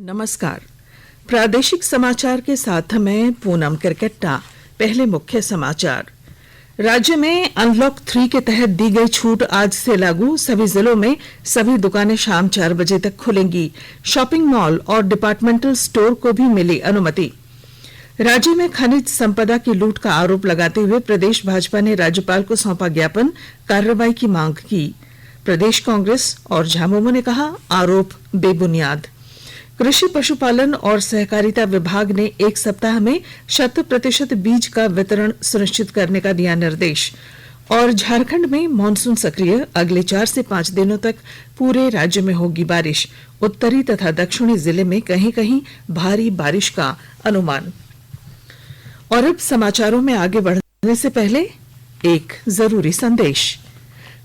नमस्कार। प्रादेशिक समाचार के साथ मैं पूनम किरकेट्टा। पहले मुख्य समाचार। राज्य में अनलॉक 3 के तहत दी गई छूट आज से लागू। सभी जिलों में सभी दुकानें शाम 4 बजे तक खुलेंगी। शॉपिंग मॉल और डिपार्टमेंटल स्टोर को भी मिली अनुमति। राज्य में खनिज संपदा की लूट का आरोप लगाते हुए प्रदेश भाजपा ने राज्यपाल को सौंपा ज्ञापन, कार्रवाई की मांग की। प्रदेश कांग्रेस और झामुमो ने कहा आरोप बेबुनियाद। कृषि पशुपालन और सहकारिता विभाग ने 1 सप्ताह में 100% बीज का वितरण सुनिश्चित करने का दिया निर्देश। और झारखंड में मानसून सक्रिय, अगले 4 से 5 दिनों तक पूरे राज्य में होगी बारिश। उत्तरी तथा दक्षिणी जिले में कहीं कहीं भारी बारिश का अनुमान। और अब समाचारों में आगे बढ़ने से पहले एक जरूरी संदेश।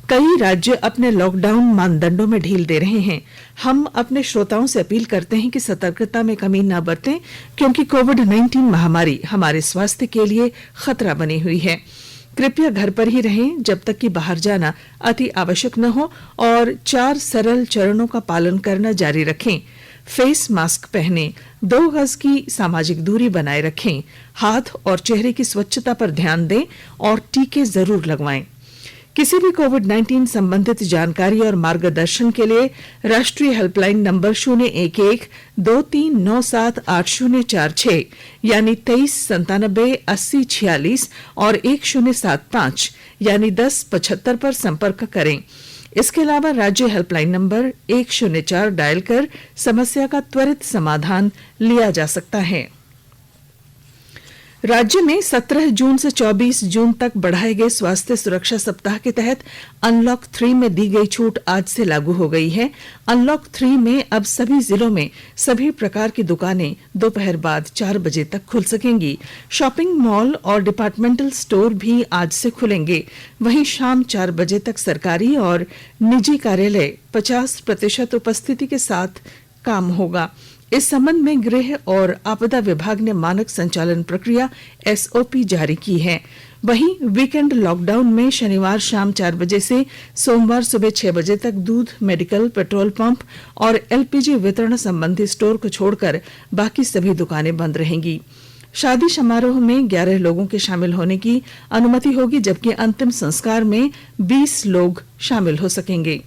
कई राज्य अपने लॉकडाउन मानदंडों में ढील दे रहे हैं। हम अपने श्रोताओं से अपील करते हैं कि सतर्कता में कमी न बरतें, क्योंकि कोविड-19 महामारी हमारे स्वास्थ्य के लिए खतरा बनी हुई है। कृपया घर पर ही रहें जब तक कि बाहर जाना अति आवश्यक न हो, और 4 सरल चरणों का पालन करना जारी रखें। फेस मास्क पहनें, 2 गज की सामाजिक दूरी बनाए रखें, हाथ और चेहरे की स्वच्छता पर ध्यान दें और टीके जरूर लगवाएं। किसी भी कोविड-19 संबंधित जानकारी और मार्गदर्शन के लिए राष्ट्रीय हेल्पलाइन नंबर 011-2397-8046 यानी 2397-8046 और 1075 यानी 1075 पर संपर्क करें। इसके अलावा राज्य हेल्पलाइन नंबर 104 डायल कर समस्या का त्वरित समाधान लिया जा सकता है। राज्य में 17 जून से 24 जून तक बढ़ाए गए स्वास्थ्य सुरक्षा सप्ताह के तहत अनलॉक 3 में दी गई छूट आज से लागू हो गई है। अनलॉक 3 में अब सभी जिलों में सभी प्रकार की दुकानें दोपहर बाद 4 बजे तक खुल सकेंगी। शॉपिंग मॉल और डिपार्टमेंटल स्टोर भी आज से खुलेंगे। वहीं शाम 4 बजे तक सरकारी और निजी कार्यालय 50% उपस्थिति के साथ काम होगा। इस संबंध में गृह और आपदा विभाग ने मानक संचालन प्रक्रिया SOP जारी की है। वहीं वीकेंड लॉकडाउन में शनिवार शाम 4 बजे से सोमवार सुबह 6 बजे तक दूध, मेडिकल, पेट्रोल पंप और LPG वितरण संबंधी स्टोर को छोड़कर बाकी सभी दुकानें बंद रहेंगी। शादी समारोह में 11 लोगों के शामिल होने की अनुमति होगी, जबकि अंतिम संस्कार में 20 लोग शामिल हो सकेंगे।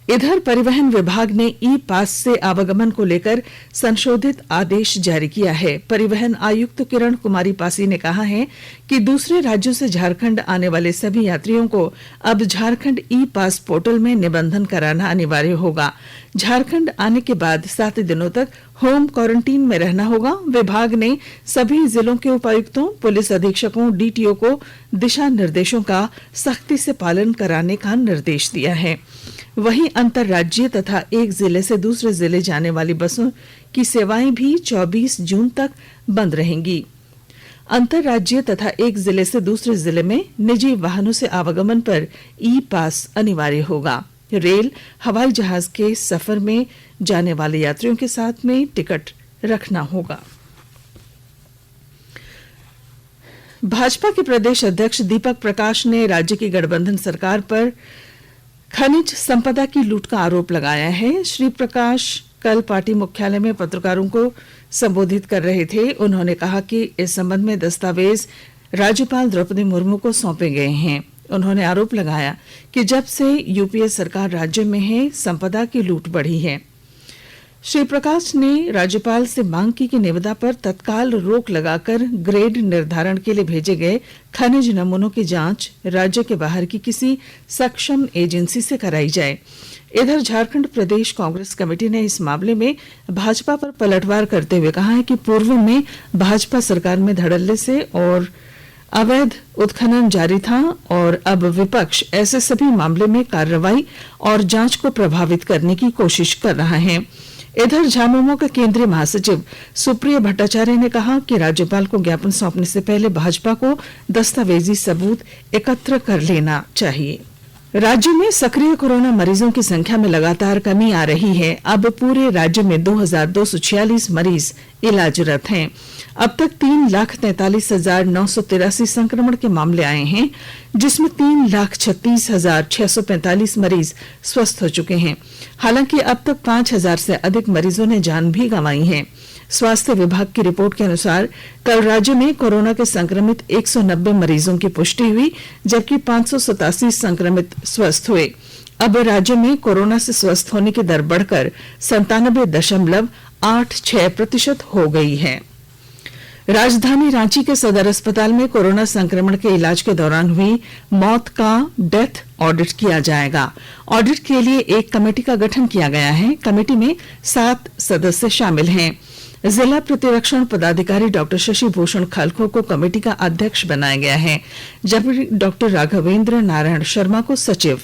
इधर परिवहन विभाग ने ई पास से आवागमन को लेकर संशोधित आदेश जारी किया है। परिवहन आयुक्त किरण कुमारी पासी ने कहा है कि दूसरे राज्यों से झारखंड आने वाले सभी यात्रियों को अब झारखंड ई पास पोर्टल में निबंधन कराना अनिवार्य होगा। झारखंड आने के बाद 7 दिनों तक होम क्वारंटीन में रहना होगा। विभाग ने सभी जिलों के उपायुक्तों, पुलिस अधीक्षकों, DTO को दिशा निर्देशों का सख्ती से पालन कराने का निर्देश दिया है। वहीं अंतरराज्यीय तथा एक जिले से दूसरे जिले जाने वाली बसों की सेवाएं भी 24 जून तक बंद रहेंगी। अंतरराज्यीय तथा एक जिले से दूसरे जिले में निजी वाहनों से आवागमन पर ई पास अनिवार्य होगा। रेल, हवाई जहाज के सफर में जाने वाले यात्रियों के साथ में टिकट रखना होगा। भाजपा के प्रदेश अध्यक्ष दीपक प्रकाश ने राज्य की गठबंधन सरकार पर खनिज संपदा की लूट का आरोप लगाया है। श्री प्रकाश कल पार्टी मुख्यालय में पत्रकारों को संबोधित कर रहे थे। उन्होंने कहा कि इस संबंध में दस्तावेज राज्यपाल द्रौपदी मुर्मू को सौंपे गए हैं। उन्होंने आरोप लगाया कि जब से यूपीए सरकार राज्य में है, संपदा की लूट बढ़ी है। श्री प्रकाश ने राज्यपाल से मांग की कि निविदा पर तत्काल रोक लगाकर ग्रेड निर्धारण के लिए भेजे गए खनिज नमूनों की जांच राज्य के बाहर की किसी सक्षम एजेंसी से कराई जाए। इधर झारखंड प्रदेश कांग्रेस कमेटी ने इस मामले में भाजपा पर पलटवार करते हुए कहा है कि पूर्व में भाजपा सरकार में धड़ल्ले से और अवैध उत्खनन जारी था और अब विपक्ष ऐसे सभी मामले में कार्रवाई और जांच को प्रभावित करने की कोशिश कर रहा है। इधर झामुमो के केंद्रीय महासचिव सुप्रिया भट्टाचार्य ने कहा कि राज्यपाल को ज्ञापन सौंपने से पहले भाजपा को दस्तावेजी सबूत एकत्र कर लेना चाहिए। राज्य में सक्रिय कोरोना मरीजों की संख्या में लगातार कमी आ रही है। अब पूरे राज्य में 2246 मरीज इलाजरत हैं। अब तक 3,43,983 संक्रमण के मामले आए हैं, जिसमें 3,36,645 मरीज स्वस्थ हो चुके हैं। हालांकि अब तक 5,000 से अधिक मरीजों ने जान भी गंवाई है। स्वास्थ्य विभाग की रिपोर्ट के अनुसार कल राज्य में कोरोना के संक्रमित 190 मरीजों की पुष्टि हुई, जबकि 587 संक्रमित स्वस्थ हुए। अब राज्य में कोरोना से स्वस्थ होने की दर बढ़कर 97.86% हो गई है। राजधानी रांची के सदर अस्पताल में कोरोना संक्रमण के इलाज के दौरान हुई मौत का डेथ ऑडिट किया जाएगा। ऑडिट के लिए एक कमेटी का गठन किया गया है। कमेटी में 7 सदस्य शामिल हैं। जिला प्रतिरक्षण पदाधिकारी डॉक्टर शशि भूषण खलखो को कमेटी का अध्यक्ष बनाया गया है, जबकि डॉक्टर राघवेंद्र नारायण शर्मा को सचिव।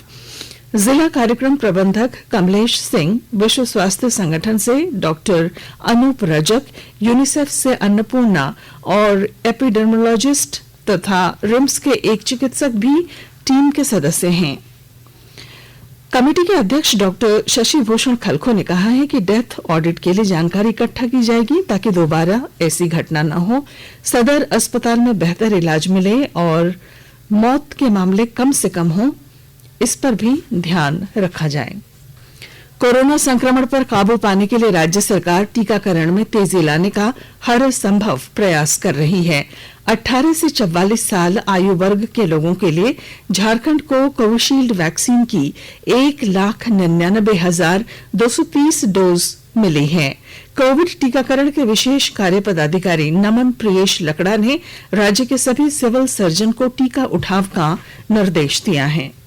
जिला कार्यक्रम प्रबंधक कमलेश सिंह, विश्व स्वास्थ्य संगठन से डॉक्टर अनूप रजक, यूनिसेफ से अन्नपूर्णा और एपिडेमियोलॉजिस्ट तथा रिम्स के एक चिकित्सक भी टीम के सदस्य हैं। कमेटी के अध्यक्ष डॉक्टर शशि भूषण खलखो ने कहा है कि डेथ ऑडिट के लिए जानकारी इकट्ठा की जाएगी ताकि दोबारा ऐसी घटना न हो, सदर अस्पताल में बेहतर इलाज मिले और मौत के मामले कम से कम हो, इस पर भी ध्यान रखा जाए। कोरोना संक्रमण पर काबू पाने के लिए राज्य सरकार टीकाकरण में तेजी लाने का हर संभव प्रयास कर रही है। 18 से 44 साल आयु वर्ग के लोगों के लिए झारखंड को कोविशील्ड वैक्सीन की 1,99,230 डोज मिली है। कोविड टीकाकरण के विशेष कार्य पदाधिकारी नमन प्रियेश लकड़ा ने राज्य के सभी सिविल सर्जन को टीका उठाव का निर्देश दिया है।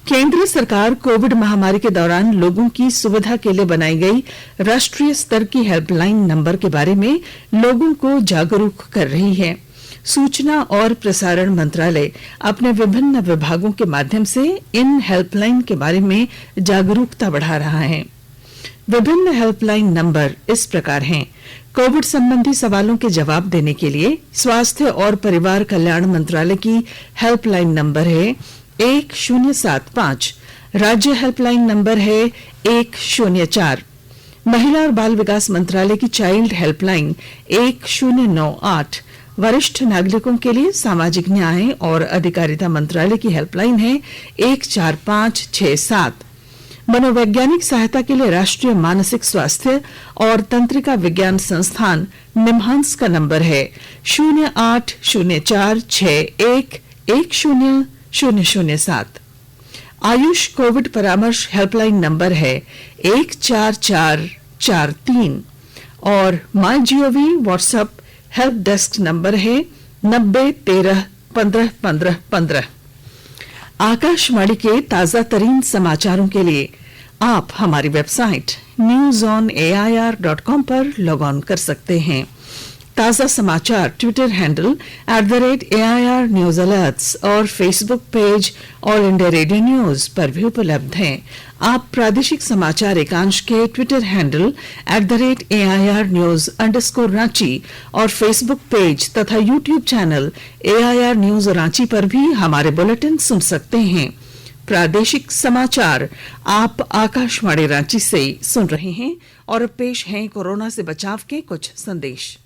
केंद्र सरकार कोविड महामारी के दौरान लोगों की सुविधा के लिए बनाई गई राष्ट्रीय स्तर की हेल्पलाइन नंबर के बारे में लोगों को जागरूक कर रही है। सूचना और प्रसारण मंत्रालय अपने विभिन्न विभागों के माध्यम से इन हेल्पलाइन के बारे में जागरूकता बढ़ा रहा है। विभिन्न हेल्पलाइन नंबर इस प्रकार हैं। कोविड संबंधी सवालों के जवाब देने के लिए स्वास्थ्य और परिवार कल्याण मंत्रालय की हेल्पलाइन नंबर है 1075। राज्य हेल्पलाइन नंबर है 104। महिला और बाल विकास मंत्रालय की चाइल्ड हेल्पलाइन 1098। वरिष्ठ नागरिकों के लिए सामाजिक न्याय और अधिकारिता मंत्रालय की हेल्पलाइन है 14567। मनोवैज्ञानिक सहायता के लिए राष्ट्रीय मानसिक स्वास्थ्य और तंत्रिका विज्ञान संस्थान निम्हांस का नंबर है 0804611007। आयुष कोविड परामर्श हेल्पलाइन नंबर है 14443 और my gov WhatsApp help desk number है 9013151515। आकाशवाणी के ताजा तरीन समाचारों के लिए आप हमारी वेबसाइट newsonair.com पर लॉग ऑन कर सकते हैं। ताजा समाचार Twitter handle @AIR news alerts और Facebook page all India radio news पर भी उपलब्ध हैं। आप प्रादेशिक समाचार एकांश के ट्विटर हैंडल @AIR न्यूज_रांची और फेसबुक पेज तथा YouTube channel AIR news Ranchi पर भी हमारे बुलेटिन सुन सकते हैं। प्रादेशिक समाचार आप आकाशवाणी रांची से सुन रहे हैं और पेश हैं कोरोना से बचाव के कुछ संदेश।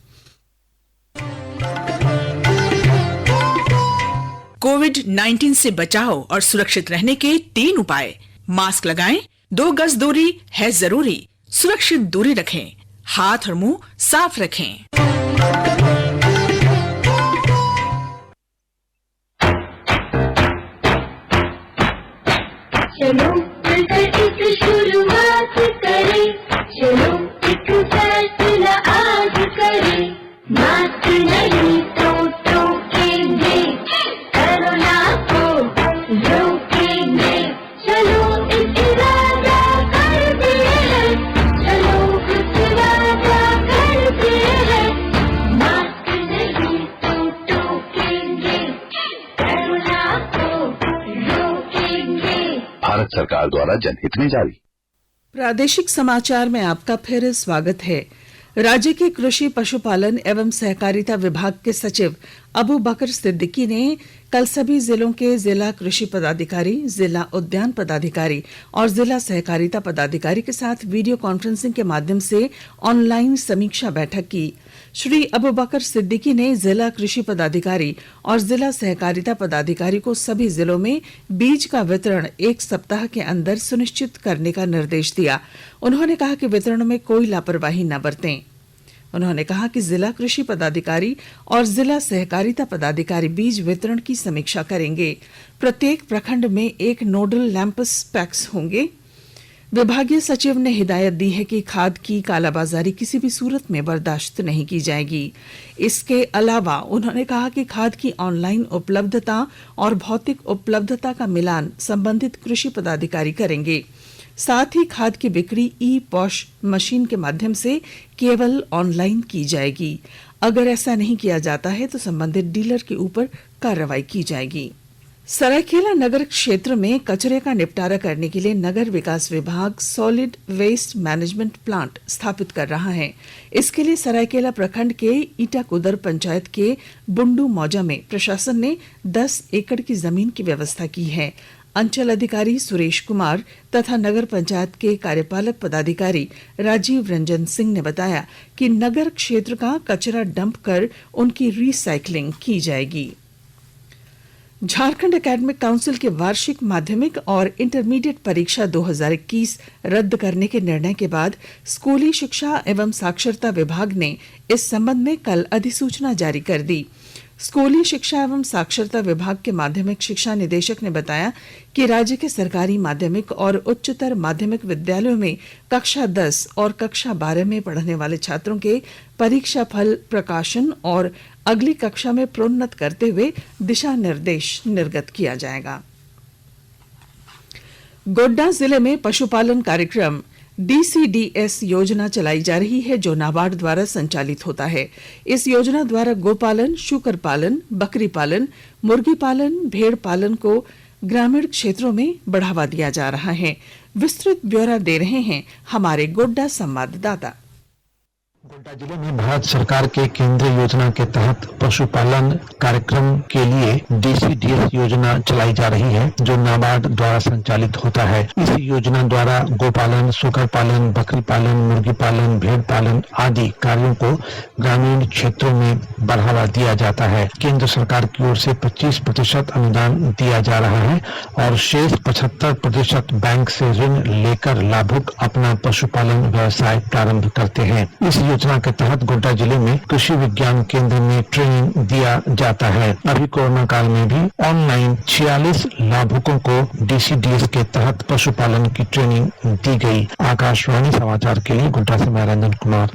कोविड-19 से बचाव और सुरक्षित रहने के 3 उपाय। मास्क लगाएं, 2 गज दूरी है जरूरी, सुरक्षित दूरी रखें, हाथ और मुंह साफ रखें। चलो मिलकर एक शुरुआत करें, चलो एक फैसला आज करें। मास्क नहीं तो टोकेंगे, कोरोना को रोकेंगे। चलो इस वादा करते हैं, चलो इस वादा करते हैं। मास्क नहीं तो टोकेंगे, कोरोना को रोकेंगे। भारत सरकार द्वारा जनहित में जारी। प्रादेशिक समाचार में आपका फिर स्वागत है। राज्य के कृषि पशुपालन एवं सहकारिता विभाग के सचिव अबू बकर सिद्दीकी ने कल सभी जिलों के जिला कृषि पदाधिकारी, जिला उद्यान पदाधिकारी और जिला सहकारिता पदाधिकारी के साथ वीडियो कॉन्फ्रेंसिंग के माध्यम से ऑनलाइन समीक्षा बैठक की। श्री अबूबकर सिद्दीकी ने जिला कृषि पदाधिकारी और जिला सहकारिता पदाधिकारी को सभी जिलों में बीज का वितरण 1 सप्ताह के अंदर सुनिश्चित करने का निर्देश दिया। उन्होंने कहा कि वितरण में कोई लापरवाही न बरतें। उन्होंने कहा कि जिला कृषि पदाधिकारी और जिला सहकारिता पदाधिकारी बीज वितरण की समीक्षा करेंगे। प्रत्येक प्रखंड में एक नोडल लैंपस पैक्स होंगे। विभागीय सचिव ने हिदायत दी है कि खाद की कालाबाजारी किसी भी सूरत में बर्दाश्त नहीं की जाएगी। इसके अलावा उन्होंने कहा कि खाद की ऑनलाइन उपलब्धता और भौतिक उपलब्धता का मिलान संबंधित कृषि पदाधिकारी करेंगे। साथ ही खाद की बिक्री ई-पॉश मशीन के माध्यम से केवल ऑनलाइन की जाएगी। अगर ऐसा नहीं किया जाता है तो संबंधित डीलर के ऊपर कार्रवाई की जाएगी। सरायकेला नगर क्षेत्र में कचरे का निपटारा करने के लिए नगर विकास विभाग सॉलिड वेस्ट मैनेजमेंट प्लांट स्थापित कर रहा है। इसके लिए सरायकेला प्रखंड के ईटाकुदर पंचायत के बुंडू मौजा में प्रशासन ने 10 एकड़ की जमीन की व्यवस्था की है। अंचल अधिकारी सुरेश कुमार तथा नगर पंचायत के कार्यपालक पदाधिकारी राजीव रंजन सिंह ने बताया कि नगर क्षेत्र का कचरा डंप कर उनकी रिसाइकलिंग की जाएगी। झारखंड एकेडमिक काउंसिल की वार्षिक माध्यमिक और इंटरमीडिएट परीक्षा 2021 रद्द करने के निर्णय के बाद स्कूली शिक्षा एवं साक्षरता विभाग ने इस संबंध में कल अधिसूचना जारी कर दी। स्कूली शिक्षा एवं साक्षरता विभाग के माध्यमिक शिक्षा निदेशक ने बताया कि राज्य के सरकारी माध्यमिक और उच्चतर माध्यमिक विद्यालयों में कक्षा 10 और कक्षा 12 में पढ़ने वाले छात्रों के परीक्षा फल प्रकाशन और अगली कक्षा में प्रोन्नत करते हुए दिशा निर्देश निर्गत किया जाएगा। गोड्डा जिले में पशुपालन कार्यक्रम DCDS योजना चलाई जा रही है, जो नाबार्ड द्वारा संचालित होता है। इस योजना द्वारा गोपालन, शूकर पालन, बकरी पालन, मुर्गी पालन, भेड़ पालन को ग्रामीण क्षेत्रों में बढ़ावा दिया जा रहा है। विस्तृत ब्यौरा दे रहे हैं हमारे गोड्डा संवाददाता। गोड्डा जिले में भारत सरकार के केंद्रीय योजना के तहत पशुपालन कार्यक्रम के लिए DCDS योजना चलाई जा रही है, जो नाबार्ड द्वारा संचालित होता है। इस योजना द्वारा गोपालन, सूकर पालन, बकरी पालन, मुर्गी पालन, भेड़ पालन आदि कार्यों को ग्रामीण क्षेत्रों में बढ़ावा दिया जाता है। केंद्र सरकार की ओर से 25% अनुदान दिया जा रहा है और शेष 75% बैंक से ऋण लेकर लाभुक अपना पशुपालन व्यवसाय प्रारंभ करते हैं। इस योजना के तहत गोड्डा जिले में कृषि विज्ञान केंद्र में ट्रेनिंग दिया जाता है। अभी कोरोना काल में भी ऑनलाइन 46 लाभुकों को DCDS के तहत पशुपालन की ट्रेनिंग दी गई। आकाशवाणी समाचार के लिए गोड्डा से मैं रंजन कुमार।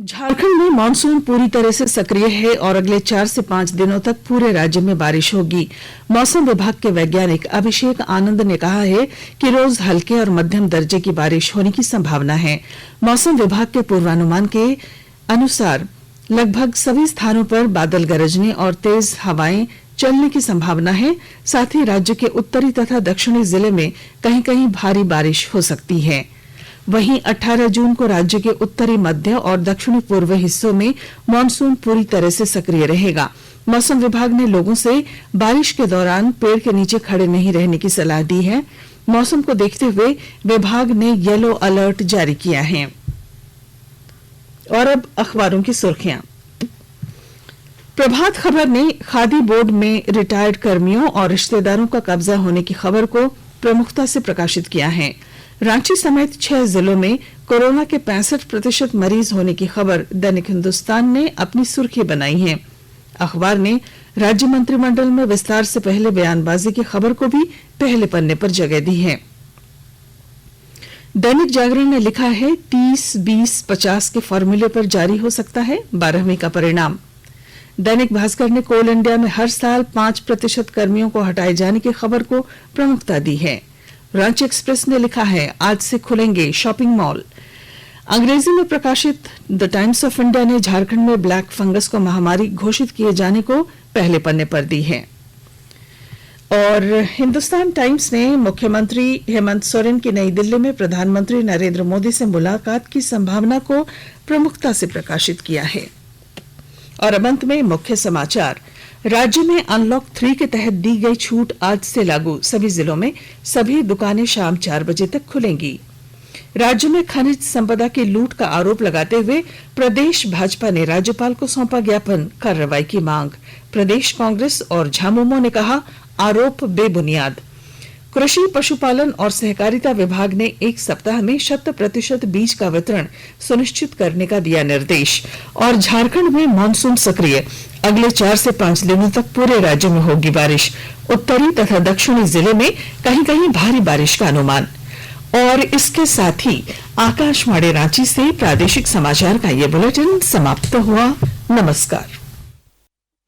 झारखंड में मानसून पूरी तरह से सक्रिय है और अगले 4 से 5 दिनों तक पूरे राज्य में बारिश होगी। मौसम विभाग के वैज्ञानिक अभिषेक आनंद ने कहा है कि रोज हल्के और मध्यम दर्जे की बारिश होने की संभावना है। मौसम विभाग के पूर्वानुमान के अनुसार लगभग सभी स्थानों पर बादल गरजने और तेज हवाएं चलने की संभावना है। साथ ही राज्य के उत्तरी तथा दक्षिणी जिले में कहीं कहीं भारी बारिश हो सकती है। वहीं 18 जून को राज्य के उत्तरी मध्य और दक्षिणी पूर्व हिस्सों में मानसून पूरी तरह से सक्रिय रहेगा। मौसम विभाग ने लोगों से बारिश के दौरान पेड़ के नीचे खड़े नहीं रहने की सलाह दी है। मौसम को देखते हुए विभाग ने येलो अलर्ट जारी किया है। और अब अखबारों की सुर्खियां। प्रभात खबर ने खादी बोर्ड में रिटायर्ड कर्मियों और रिश्तेदारों का कब्जा होने की खबर को प्रमुखता से प्रकाशित किया है। रांची समेत 6 जिलों में कोरोना के 65% मरीज होने की खबर दैनिक हिंदुस्तान ने अपनी सुर्खी बनाई है। अखबार ने राज्य मंत्रिमंडल में विस्तार से पहले बयानबाजी की खबर को भी पहले पन्ने पर जगह दी है। दैनिक जागरण ने लिखा है 30-20-50 के फॉर्मूले पर जारी हो सकता है 12वीं का परिणाम। दैनिक भास्कर ने कोल इंडिया में हर साल 5% कर्मियों को हटाए जाने की खबर को प्रमुखता दी है। रांची एक्सप्रेस ने लिखा है आज से खुलेंगे शॉपिंग मॉल। अंग्रेजी में प्रकाशित द टाइम्स ऑफ इंडिया ने झारखंड में ब्लैक फंगस को महामारी घोषित किए जाने को पहले पन्ने पर दी है। और हिंदुस्तान टाइम्स ने मुख्यमंत्री हेमंत सोरेन की नई दिल्ली में प्रधानमंत्री नरेंद्र मोदी से मुलाकात की संभावना को प्रमुखता से प्रकाशित किया है। और अब अंत में मुख्य समाचार। राज्य में अनलॉक 3 के तहत दी गई छूट आज से लागू। सभी जिलों में सभी दुकानें शाम 4 बजे तक खुलेंगी। राज्य में खनिज संपदा की लूट का आरोप लगाते हुए प्रदेश भाजपा ने राज्यपाल को सौंपा ज्ञापन, कार्रवाई की मांग। प्रदेश कांग्रेस और झामुमो ने कहा आरोप बेबुनियाद। कृषि पशुपालन और सहकारिता विभाग ने 1 सप्ताह में 100% बीज का वितरण सुनिश्चित करने का दिया निर्देश। और झारखंड में मानसून सक्रिय, अगले 4 से 5 दिनों तक पूरे राज्य में होगी बारिश। उत्तरी तथा दक्षिणी जिले में कहीं कहीं भारी बारिश का अनुमान। और इसके साथ ही आकाशवाणी रांची से प्रादेशिक समाचार का ये बुलेटिन समाप्त हुआ। नमस्कार।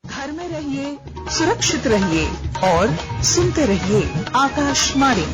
घर में रहिए, सुरक्षित रहिए और सुनते रहिए आकाशवाणी।